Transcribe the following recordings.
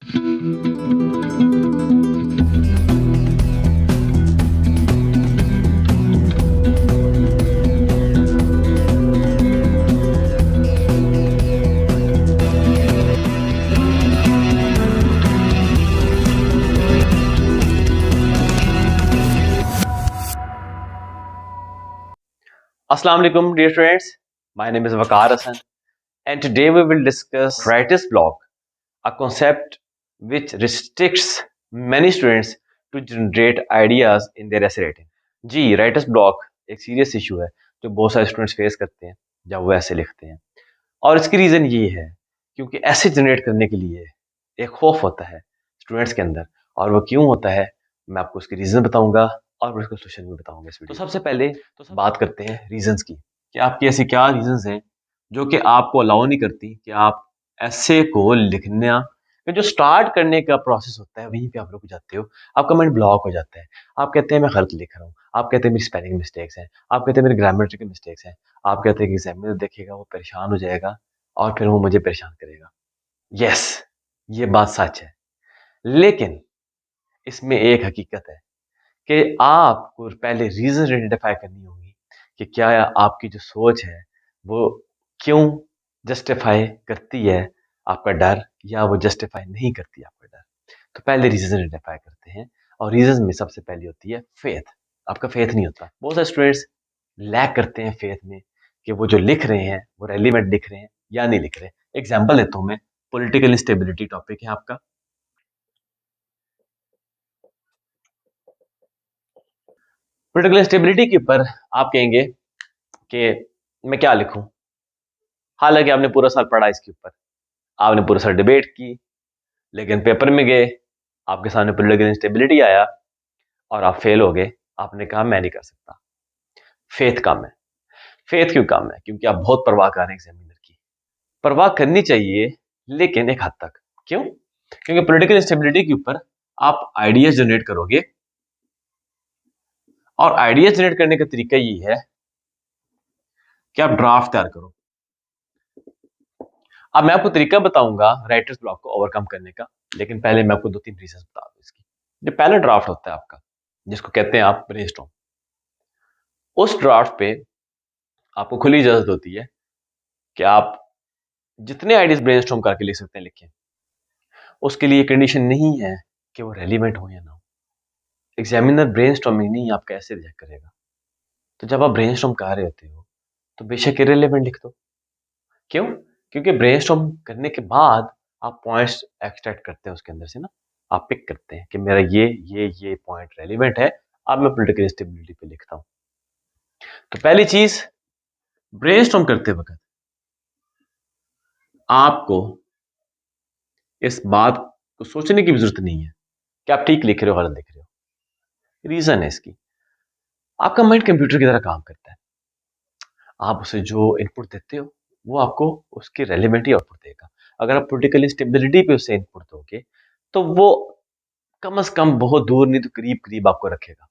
Assalamu alaikum dear students, my name is Waqar Hassan and today we will discuss writer's block, a concept which restricts many students to generate ideas in their essay writing. जी writer's block एक serious issue है जो बहुत सारे students face करते हैं जब वो ऐसे लिखते हैं और इसकी रीज़न ये है क्योंकि ऐसे जनरेट करने के लिए एक खौफ होता है स्टूडेंट्स के अंदर और वो क्यों होता है मैं आपको उसकी रीज़न बताऊंगा और उसका सोल्यूशन भी बताऊंगा इस वीडियो। तो सबसे पहले बात करते हैं रीजंस की कि आपकी ऐसी क्या रीजंस हैं जो कि आपको अलाउ नहीं करती कि आप ऐसे को लिखना जो स्टार्ट करने का प्रोसेस होता है वहीं पे आप रुक जाते हो, आपका माइंड ब्लॉक हो जाता है। आप कहते हैं मैं गलत लिख रहा हूँ, आप कहते हैं मेरी स्पेलिंग मिस्टेक्स हैं, आप कहते हैं मेरी ग्रामेटिकल मिस्टेक्स हैं, आप कहते हैं कि एग्जामिनर देखेगा वो परेशान हो जाएगा और फिर वो मुझे परेशान करेगा। यस, ये बात सच है, लेकिन इसमें एक हकीकत है कि आपको पहले रीजन आइडेंटिफाई करनी होगी कि क्या आपकी जो सोच है वो क्यों जस्टिफाई करती है आपका डर या वो जस्टिफाई नहीं करती आपका डर। तो पहले रीजन आइडेंटिफाई करते हैं और रीजन में सबसे पहली होती है फेथ। आपका फेथ नहीं होता। बहुत सारे स्टूडेंट्स लैक करते हैं फेथ में कि वो जो लिख रहे हैं वो रेलिवेंट लिख रहे हैं या नहीं लिख रहे। एग्जाम्पल लेता हूँ मैं, पॉलिटिकल इंस्टेबिलिटी टॉपिक है आपका। पॉलिटिकल इंस्टेबिलिटी के ऊपर आप कहेंगे कि मैं क्या लिखूं, हालांकि आपने पूरा साल पढ़ा इसके ऊपर, आपने पूरा साल डिबेट की, लेकिन पेपर में गए आपके सामने पॉलिटिकल इंस्टेबिलिटी आया और आप फेल हो गए। आपने कहा मैं नहीं कर सकता। फेथ कम है। फेथ क्यों कम है? क्योंकि आप बहुत परवाह कर रहे हैं एग्जामिनर की। परवाह करनी चाहिए लेकिन एक हद तक। क्यों? क्योंकि पॉलिटिकल इंस्टेबिलिटी के ऊपर आप आइडियाज जनरेट करोगे और आइडियाज जनरेट करने का तरीका ये है कि आप ड्राफ्ट तैयार करो। अब मैं आपको तरीका बताऊंगा राइटर्स ब्लॉक को ओवरकम करने का, लेकिन पहले मैं आपको 2-3 रीजन बता दूं इसकी। जो पहला ड्राफ्ट होता है आपका, जिसको कहते हैं आप ब्रेनस्टॉर्म, उस ड्राफ्ट पे आपको खुली इजाजत होती है कि आप जितने आइडियाज ब्रेनस्टॉर्म करके लिख सकते हैं लिखें। उसके लिए कंडीशन नहीं है कि वो रेलिवेंट हो या ना हो। एग्जामिनर ब्रेनस्टॉर्मिंग नहीं आपका ऐसे रिजेक्ट करेगा। तो जब आप ब्रेनस्टॉर्म कर रहे होते हो तो बेशक इरेलीवेंट लिख दो। क्यों? क्योंकि ब्रेनस्टॉर्म करने के बाद आप पॉइंट्स एक्सट्रैक्ट करते हैं उसके अंदर से ना, आप पिक करते हैं कि मेरा ये पॉइंट रेलिवेंट है, अब मैं पॉलिटिकल स्टेबिलिटी पे लिखता हूं। तो पहली चीज, ब्रेनस्टॉर्म करते वक्त आपको इस बात को सोचने की भी जरूरत नहीं है कि आप ठीक लिख रहे हो गलत लिख रहे हो। रीजन है इसकी, आपका माइंड कंप्यूटर की तरह काम करता है। आप उसे जो इनपुट देते हो वो आपको उसकी रेलिवेंट ही आउटपुट देगा। अगर आप पॉलिटिकल इंस्टेबिलिटी पे उसे इनपुट दोगे तो वो कम से कम बहुत दूर नहीं तो करीब करीब आपको रखेगा,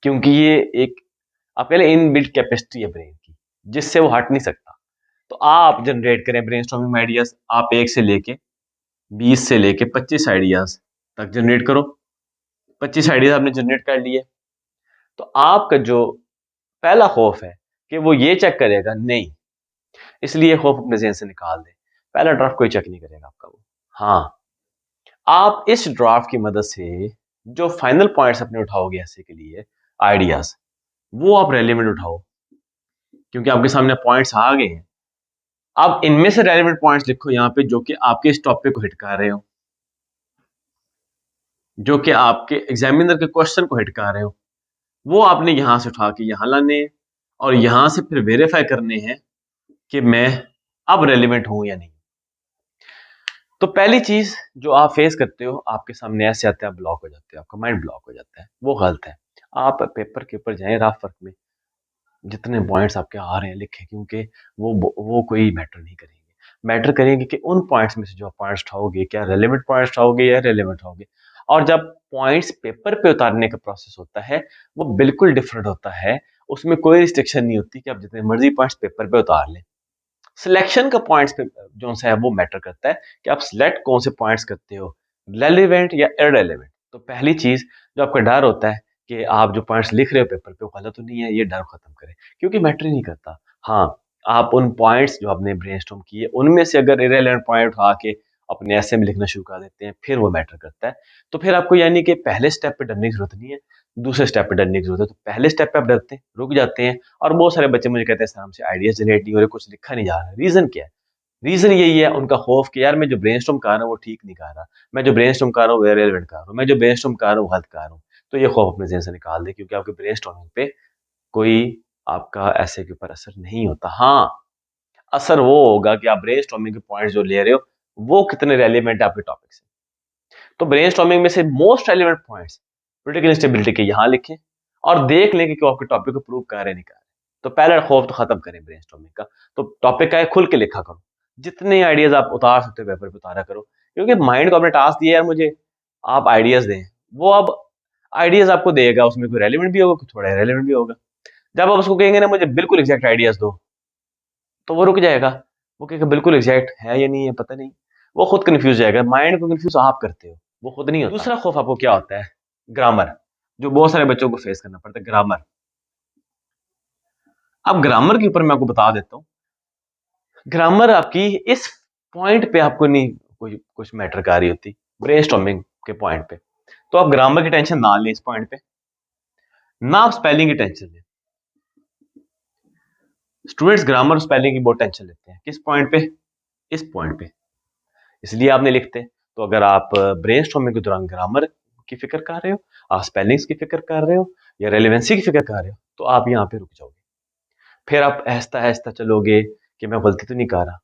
क्योंकि ये एक आप पहले इनबिल्ट कैपेसिटी है ब्रेन की जिससे वो हट नहीं सकता। तो आप जनरेट करें ब्रेनस्टॉर्मिंग आइडियाज, आप 1 से लेके 20 से लेके 25 आइडियाज तक जनरेट करो। 25 आइडियाज आपने जनरेट कर लिए तो आपका जो पहला खौफ है कि वो ये चेक करेगा नहीं, इसलिए खौफ अपने ज़हन से निकाल दे। पहला ड्राफ्ट कोई चेक नहीं करेगा आपका वो। हाँ, आप इस ड्राफ्ट की मदद से जो फाइनल पॉइंट्स अपने उठाओगे ऐसे के लिए आइडियाज, वो आप रेलिवेंट उठाओ, क्योंकि आपके सामने पॉइंट्स आ गए हैं। अब इनमें से रेलिवेंट पॉइंट्स लिखो यहाँ पे जो कि आपके इस टॉपिक को हिट कर रहे हो, जो कि आपके एग्जामिनर के क्वेश्चन को हिट कर रहे हो, वो आपने यहां से उठा के यहां लाने और यहां से फिर वेरीफाई करने हैं कि मैं अब रेलिवेंट हूं या नहीं। तो पहली चीज जो आप फेस करते हो, आपके सामने ऐसे आते हैं, आप ब्लॉक हो जाते हो, आपका माइंड ब्लॉक हो जाता है, वो गलत है। आप पेपर के ऊपर जाएं, रफ वर्क में जितने पॉइंट्स आपके आ रहे हैं लिखें, क्योंकि वो कोई मैटर नहीं करेंगे। मैटर करेंगे कि उन पॉइंट्स में से जो पॉइंट्स उठाओगे क्या रेलिवेंट पॉइंट्स उठाओगे या रेलिवेंट उठाओगे। और जब पॉइंट्स पेपर पे उतारने का प्रोसेस होता है वो बिल्कुल डिफरेंट होता है। उसमें कोई रिस्ट्रिक्शन नहीं होती कि आप जितने मर्जी पॉइंट्स पेपर पे उतार लें। सिलेक्शन का पॉइंट्स पे जो सा है वो मैटर करता है कि आप सिलेक्ट कौन से पॉइंट्स करते हो, रेलिवेंट या इररेलेवेंट। तो पहली चीज जो आपका डर होता है कि आप जो पॉइंट्स लिख रहे हो पेपर पे वो गलत तो नहीं है, ये डर खत्म करें, क्योंकि मैटर ही नहीं करता। हाँ, आप उन पॉइंट्स जो आपने ब्रेनस्टॉर्म किए उनमें से अगर इररेलेवेंट पॉइंट उठा के अपने ऐसे में लिखना शुरू कर देते हैं, फिर वो मैटर करता है। तो फिर आपको यानी कि पहले स्टेप पे डरने की जरूरत नहीं है, दूसरे स्टेप पे डरने की जरूरत है। तो पहले स्टेप पे आप डरते हैं, रुक जाते हैं, और बहुत सारे बच्चे मुझे कहते हैं सर हमसे आइडियाज जनरेट नहीं हो रहे, कुछ लिखा नहीं जा रहा। रीजन क्या है? रीजन यही है उनका खौफ कि यार मैं जो ब्रेनस्टॉर्म कर रहा हूँ वो ठीक नहीं कर रहा, मैं जो ब्रेनस्टॉर्म कर रहा हूँ वो इररिलेवेंट कर रहा हूँ, मैं जो ब्रेनस्टॉर्म कर रहा हूँ गलत कर रहा हूँ। तो ये खौफ अपने ज़हन से निकाल दे, क्योंकि आपके ब्रेनस्टॉर्मिंग पे कोई आपका ऐसे के ऊपर असर नहीं होता। हाँ, असर वो होगा कि आप ब्रेनस्टॉर्मिंग के पॉइंट्स जो ले रहे हो वो कितने रेलिवेंट है आपके टॉपिक से। तो ब्रेनस्टॉर्मिंग में से most relevant points political instability के यहाँ लिखें और देख लें कि आपके टॉपिक को प्रूव कर रहे नहीं कर रहे। तो पहला खौफ तो खत्म करें ब्रेनस्टॉर्मिंग का। तो टॉपिक का है खुल के लिखा करो, जितने आइडियाज आप उतार सकते हो पेपर पे उतारा करो, क्योंकि माइंड को आपने टास्क दिया यार मुझे आप आइडियाज दें, वो अब आइडियाज आपको देगा, उसमें कोई रेलिवेंट भी होगा, कुछ थोड़ा रेलिवेंट भी होगा। जब आप उसको कहेंगे ना मुझे बिल्कुल एग्जैक्ट आइडियाज दो, तो वो रुक जाएगा, वो कहेगा बिल्कुल एग्जैक्ट है या नहीं है पता नहीं, वो खुद कंफ्यूज जाएगा। माइंड को कंफ्यूज आप करते हो, वो खुद नहीं होता। दूसरा खौफ आपको क्या होता है? ग्रामर, जो बहुत सारे बच्चों को फेस करना पड़ता है, ग्रामर। अब ग्रामर के ऊपर मैं आपको बता देता हूँ, ग्रामर आपकी इस पॉइंट पे आपको नहीं कोई कुछ मैटर कर रही होती, ब्रेनस्टॉर्मिंग के पॉइंट पे। तो आप ग्रामर की टेंशन ना लें इस पॉइंट पे, ना आप स्पेलिंग की टेंशन लें। स्टूडेंट्स ग्रामर और स्पेलिंग की बहुत टेंशन लेते हैं, किस पॉइंट पे? इस पॉइंट पे, इसलिए आप नहीं लिखते। तो अगर आप ब्रेनस्टॉर्मिंग के दौरान ग्रामर की फिक्र कर रहे हो, आप स्पेलिंग्स की फिक्र कर रहे हो, या रेलेवेंसी की फिक्र कर रहे हो, तो आप यहाँ पे रुक जाओगे। फिर आप आहिस्ता आहिस्ता चलोगे कि मैं गलती तो नहीं कर रहा,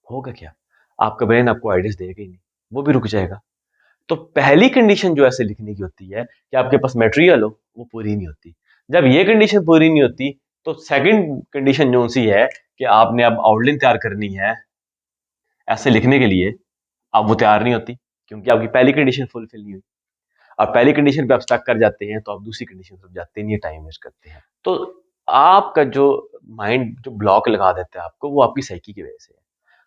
होगा क्या? आपका ब्रेन आपको आइडियाज देगा ही नहीं, वो भी रुक जाएगा। तो पहली कंडीशन जो ऐसे लिखने की होती है कि आपके पास मटेरियल हो, वो पूरी नहीं होती। जब ये कंडीशन पूरी नहीं होती, तो सेकंड कंडीशन जो सी है कि आपने अब आउटलाइन तैयार करनी है ऐसे लिखने के लिए, अब वो तैयार नहीं होती, क्योंकि आपकी पहली कंडीशन फुलफिल नहीं हुई। और पहली कंडीशन पे आप स्टक कर जाते हैं, तो आप दूसरी कंडीशन पर जाते नहीं, टाइम वेस्ट करते हैं। तो आपका जो माइंड जो ब्लॉक लगा देता है आपको, वो आपकी साइकी की वजह से है।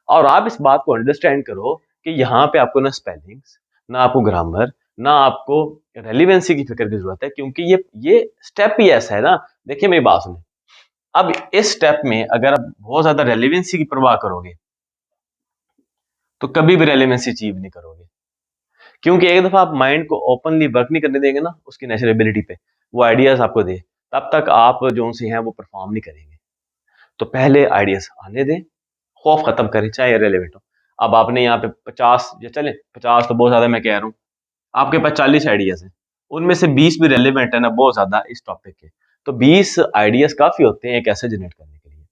और आप इस बात को अंडरस्टैंड करो कि यहाँ पे आपको ना स्पेलिंग्स, ना आपको ग्रामर, ना आपको रेलिवेंसी की फिक्र की जरूरत है, क्योंकि ये स्टेप ही ऐसा है ना। देखिए मेरी बात सुनिए, अब इस स्टेप में अगर आप बहुत ज्यादा रेलिवेंसी की परवाह करोगे तो कभी भी रेलिवेंसी अचीव नहीं करोगे, क्योंकि एक दफा आप माइंड को ओपनली वर्क नहीं करने देंगे ना उसकी नेचुरल एबिलिटी पे, वो आइडियाज आपको दे, तब तक आप जो से हैं वो परफॉर्म नहीं करेंगे। तो पहले आइडियाज आने दें, खौफ खत्म करें, चाहे रेलिवेंट हो। अब आपने यहाँ पे 50 या चले 50 तो बहुत ज्यादा मैं कह रहा हूँ, आपके पास 40 आइडियाज हैं, उनमें से 20 भी रेलिवेंट है ना बहुत ज्यादा इस टॉपिक के, तो 20 आइडियाज काफी होते हैं एक ऐसे जनरेट करने के लिए।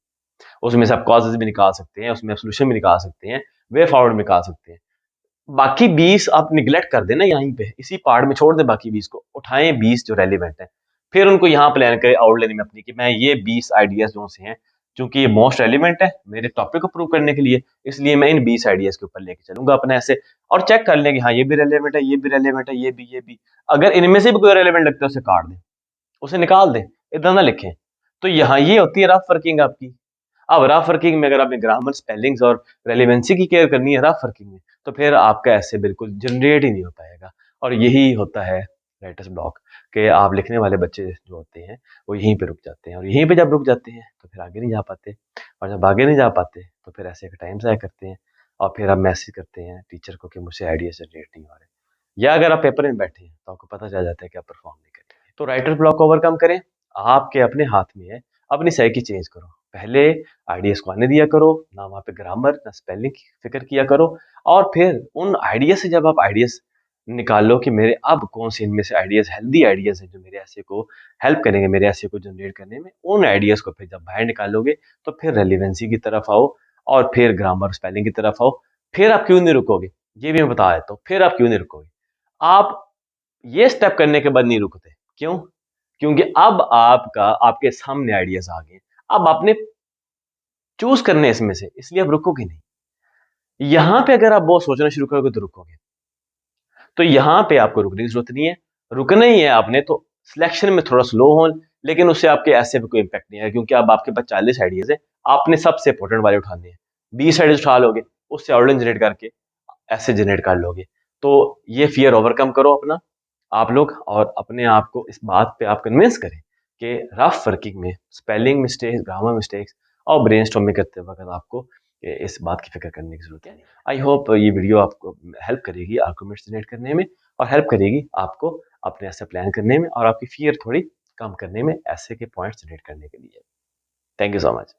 उसमें से आप कॉजेज भी निकाल सकते हैं, उसमें आप सोल्यूशन भी निकाल सकते हैं, वे फॉरवर्ड निकाल सकते हैं। बाकी 20 आप निगलेक्ट कर देना, यहीं पे इसी पार्ट में छोड़ दे, बाकी 20 को उठाएं, 20 जो रेलिवेंट है, फिर उनको यहाँ प्लान करें आउटलाइन में अपनी कि मैं ये 20 आइडियाज जो से हैं, क्योंकि ये मोस्ट रेलिवेंट है मेरे टॉपिक को प्रूव करने के लिए, इसलिए मैं इन 20 आइडियाज के ऊपर लेके चलूंगा अपने ऐसे, और चेक कर लें कि हाँ ये भी रेलिवेंट है, ये भी रेलिवेंट है, ये भी अगर इनमें से भी कोई रेलिवेंट लगता है उसे काट दें, उसे निकाल दें, इतना ना लिखें। तो यहाँ ये होती है रफ वर्किंग आपकी। अब रफ वर्किंग में अगर आपने ग्रामर, स्पेलिंग्स और रेलिवेंसी की केयर करनी है रफ वर्किंग में, तो फिर आपका ऐसे बिल्कुल जनरेट ही नहीं हो पाएगा। और यही होता है राइटर्स ब्लॉक, कि आप लिखने वाले बच्चे जो होते हैं वो यहीं पे रुक जाते हैं, और यहीं पे जब रुक जाते हैं तो फिर आगे नहीं जा पाते, और जब आगे नहीं जा पाते तो फिर ऐसे टाइम ज़ाया करते हैं, और फिर आप मैसेज करते हैं टीचर को कि मुझसे आइडिया जनरेट नहीं हो रहे, या अगर आप पेपर में बैठे हैं तो आपको पता चल जाता है कि आप परफॉर्म नहीं कर रहे। तो राइटर्स ब्लॉक को ओवरकम करें, आपके अपने हाथ में है, अपनी साइकी चेंज करो। पहले आइडियाज को आने दिया करो, ना वहाँ पे ग्रामर ना स्पेलिंग की फिक्र किया करो, और फिर उन आइडियाज से जब आप आइडियाज निकालो कि मेरे अब कौन से इनमें से आइडियाज हेल्दी आइडियाज हैं जो मेरे ऐसे को हेल्प करेंगे, मेरे ऐसे को जनरेट करने में, उन आइडियाज को फिर जब बाहर निकालोगे तो फिर रेलिवेंसी की तरफ आओ, और फिर ग्रामर स्पेलिंग की तरफ आओ। फिर आप क्यों नहीं रुकोगे, ये भी मैं बता देता हूँ, फिर आप क्यों नहीं रुकोगे। आप ये स्टेप करने के बाद नहीं रुकते, क्यों? क्योंकि अब आपका आपके सामने आइडियाज आ गए, अब आपने चूज करने इसमें से, इसलिए आप रुकोगे नहीं। यहां पे अगर आप बहुत सोचना शुरू करोगे तो रुकोगे, तो यहां पे आपको रुकने की जरूरत नहीं है। रुकना ही है आपने तो सिलेक्शन में थोड़ा स्लो हो, लेकिन उससे आपके ऐसे पे कोई इंपैक्ट नहीं है, क्योंकि अब आपके पास 40 आइडियाज है, आपने सबसे इंपॉर्टेंट वाले उठाने हैं, बी साइड उठा लोगे, उससे आउटलाइन जनरेट करके ऐसे जनरेट कर लोगे। तो ये फियर ओवरकम करो अपना आप लोग, और अपने आप को इस बात पे आप कन्विंस करें कि रफ वर्किंग में स्पेलिंग मिस्टेक्स, ग्रामर मिस्टेक्स और ब्रेनस्टॉर्मिंग करते वक्त आपको इस बात की फिक्र करने की जरूरत है। आई होप ये वीडियो आपको हेल्प करेगी आर्गुमेंट्स जनरेट करने में, और हेल्प करेगी आपको अपने ऐसे प्लान करने में, और आपकी फियर थोड़ी कम करने में ऐसे के पॉइंट्स जनरेट करने के लिए। Thank you so much.